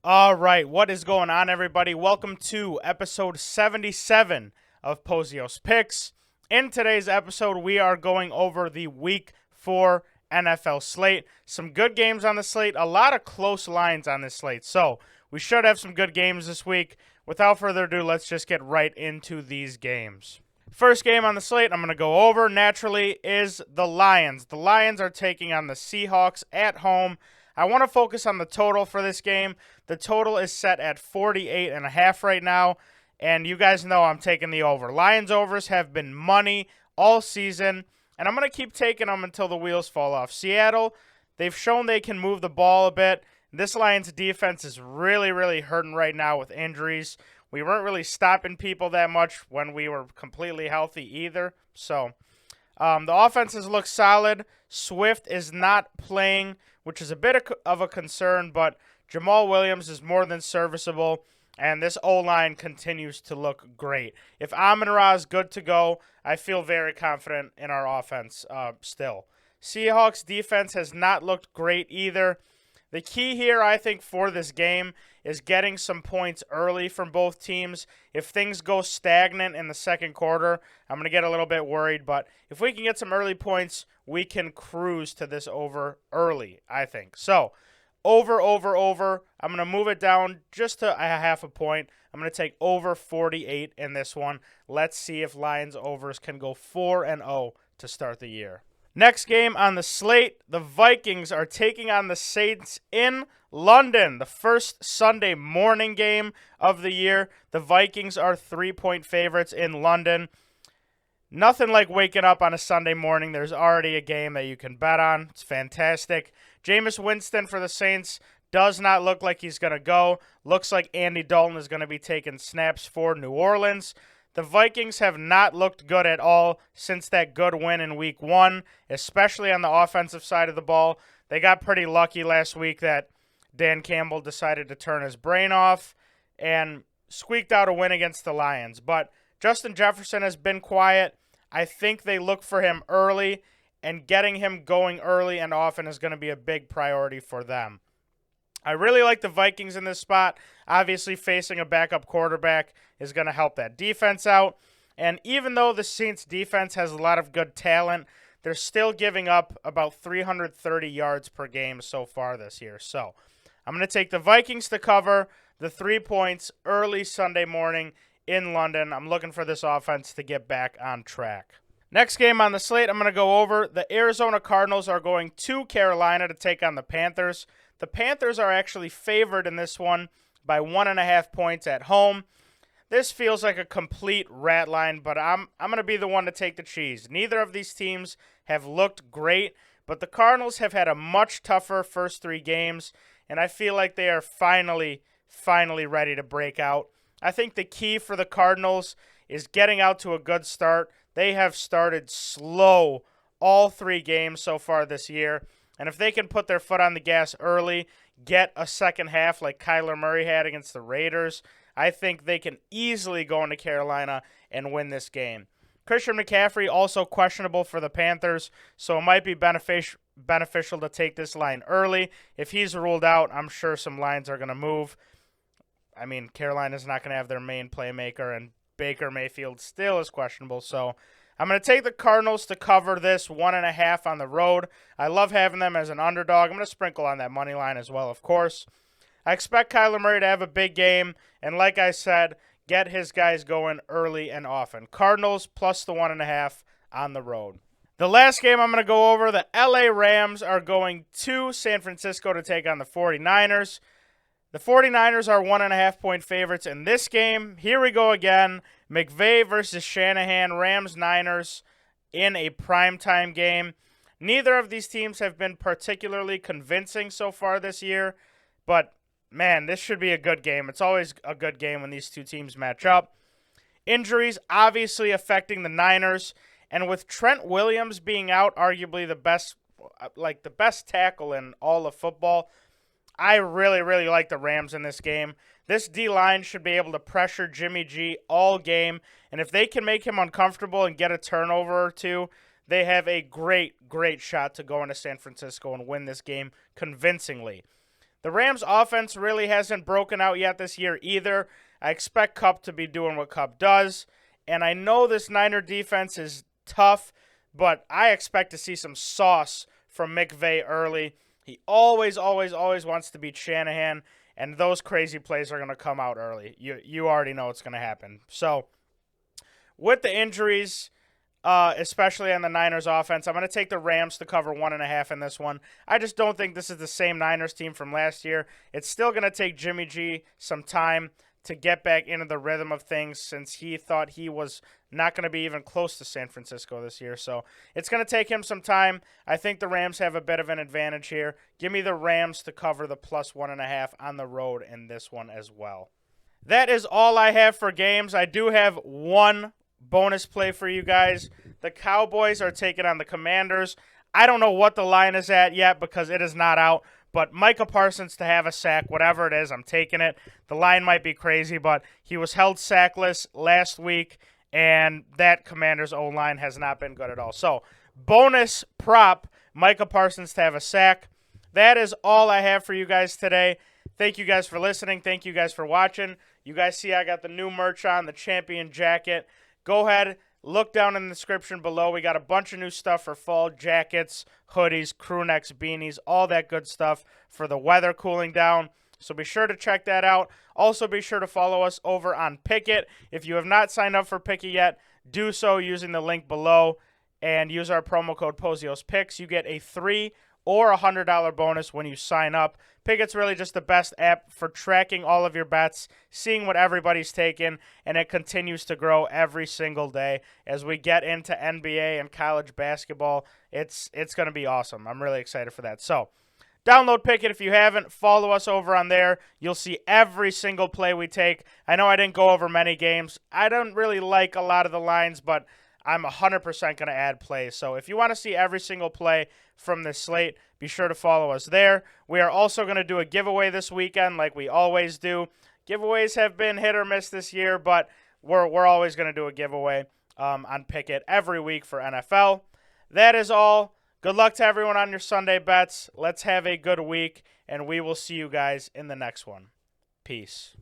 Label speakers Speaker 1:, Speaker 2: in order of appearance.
Speaker 1: All right, what is going on, everybody? Welcome to episode 77 of Pozios Picks. In today's episode, we are going over the Week 4 NFL slate. Some good games on the slate, a lot of close lines on this slate. So, we should have some good games this week. Without further ado, let's just get right into these games. First game on the slate I'm going to go over, naturally, is the Lions. The Lions are taking on the Seahawks at home. I want to focus on the total for this game. The total is set at 48.5 right now, and you guys know I'm taking the over. Lions overs have been money all season, and I'm going to keep taking them until the wheels fall off. Seattle, they've shown they can move the ball a bit. This Lions defense is really hurting right now with injuries. We weren't really stopping people that much when we were completely healthy either. So the offenses look solid. Swift is not playing, which is a bit of a concern, but Jamal Williams is more than serviceable, and this O-line continues to look great. If Amon-Ra is good to go, I feel very confident in our offense still. Seahawks defense has not looked great either. The key here, I think, for this game is getting some points early from both teams. If things go stagnant in the second quarter, I'm going to get a little bit worried. But if we can get some early points, we can cruise to this over early, I think. So, over. I'm going to move it down just to a half a point. I'm going to take over 48 in this one. Let's see if Lions overs can go 4-0 to start the year. Next game on the slate, the Vikings are taking on the Saints in London. The first Sunday morning game of the year. The Vikings are 3-point favorites in London. Nothing like waking up on a Sunday morning. There's already a game that you can bet on. It's fantastic. Jameis Winston for the Saints does not look like he's going to go. Looks like Andy Dalton is going to be taking snaps for New Orleans. The Vikings have not looked good at all since that good win in Week 1, especially on the offensive side of the ball. They got pretty lucky last week that Dan Campbell decided to turn his brain off and squeaked out a win against the Lions. But Justin Jefferson has been quiet. I think they look for him early, and getting him going early and often is going to be a big priority for them. I really like the Vikings in this spot. Obviously, facing a backup quarterback is going to help that defense out. And even though the Saints defense has a lot of good talent, they're still giving up about 330 yards per game so far this year. So I'm going to take the Vikings to cover the 3 points early Sunday morning in London. I'm looking for this offense to get back on track. Next game on the slate, I'm going to go over. The Arizona Cardinals are going to Carolina to take on the Panthers. The Panthers are actually favored in this one by 1.5 points at home. This feels like a complete rat line, but I'm going to be the one to take the cheese. Neither of these teams have looked great, but the Cardinals have had a much tougher first 3 games, and I feel like they are finally ready to break out. I think the key for the Cardinals is getting out to a good start. They have started slow all 3 games so far this year. And if they can put their foot on the gas early, get a second half like Kyler Murray had against the Raiders, I think they can easily go into Carolina and win this game. Christian McCaffrey also questionable for the Panthers, so it might be beneficial to take this line early. If he's ruled out, I'm sure some lines are going to move. I mean, Carolina's not going to have their main playmaker, and Baker Mayfield still is questionable, so I'm going to take the Cardinals to cover this 1.5 on the road. I love having them as an underdog. I'm going to sprinkle on that money line as well, of course. I expect Kyler Murray to have a big game, and like I said, get his guys going early and often. Cardinals plus the 1.5 on the road. The last game I'm going to go over, the LA Rams are going to San Francisco to take on the 49ers. The 49ers are 1.5 point favorites in this game. Here we go again. McVay versus Shanahan, Rams-Niners in a primetime game. Neither of these teams have been particularly convincing so far this year, but man, this should be a good game. It's always a good game when these two teams match up. Injuries obviously affecting the Niners, and with Trent Williams being out, arguably the best tackle in all of football, I really like the Rams in this game. This D-line should be able to pressure Jimmy G all game, and if they can make him uncomfortable and get a turnover or two, they have a great shot to go into San Francisco and win this game convincingly. The Rams offense really hasn't broken out yet this year either. I expect Kupp to be doing what Kupp does. And I know this Niner defense is tough, but I expect to see some sauce from McVay early. He always wants to beat Shanahan, and those crazy plays are going to come out early. You already know what's going to happen. So, with the injuries, especially on the Niners offense, I'm going to take the Rams to cover 1.5 in this one. I just don't think this is the same Niners team from last year. It's still going to take Jimmy G some time to get back into the rhythm of things since he thought he was not going to be even close to San Francisco this year. So it's going to take him some time. I think the Rams have a bit of an advantage here. Give me the Rams to cover the plus 1.5 on the road in this one as well. That is all I have for games. I do have one bonus play for you guys. The Cowboys are taking on the Commanders. I don't know what the line is at yet because it is not out. But Micah Parsons to have a sack, whatever it is, I'm taking it. The line might be crazy, but he was held sackless last week, and that Commanders O-line has not been good at all. So, bonus prop, Micah Parsons to have a sack. That is all I have for you guys today. Thank you guys for listening. Thank you guys for watching. You guys see I got the new merch on, the champion jacket. Go ahead. Look down in the description below. We got a bunch of new stuff for fall, jackets, hoodies, crew necks, beanies, all that good stuff for the weather cooling down. So be sure to check that out. Also be sure to follow us over on Pickit. If you have not signed up for Pickit yet, do so using the link below and use our promo code Pozios Picks. You get a $3 or $100 bonus when you sign up. Picket's really just the best app for tracking all of your bets, seeing what everybody's taking, and it continues to grow every single day. As we get into NBA and college basketball, it's going to be awesome. I'm really excited for that. So, download Pickit if you haven't. Follow us over on there. You'll see every single play we take. I know I didn't go over many games. I don't really like a lot of the lines, but I'm 100% going to add plays. So if you want to see every single play from this slate, be sure to follow us there. We are also going to do a giveaway this weekend like we always do. Giveaways have been hit or miss this year, but we're always going to do a giveaway on Pickit every week for NFL. That is all. Good luck to everyone on your Sunday bets. Let's have a good week, and we will see you guys in the next one. Peace.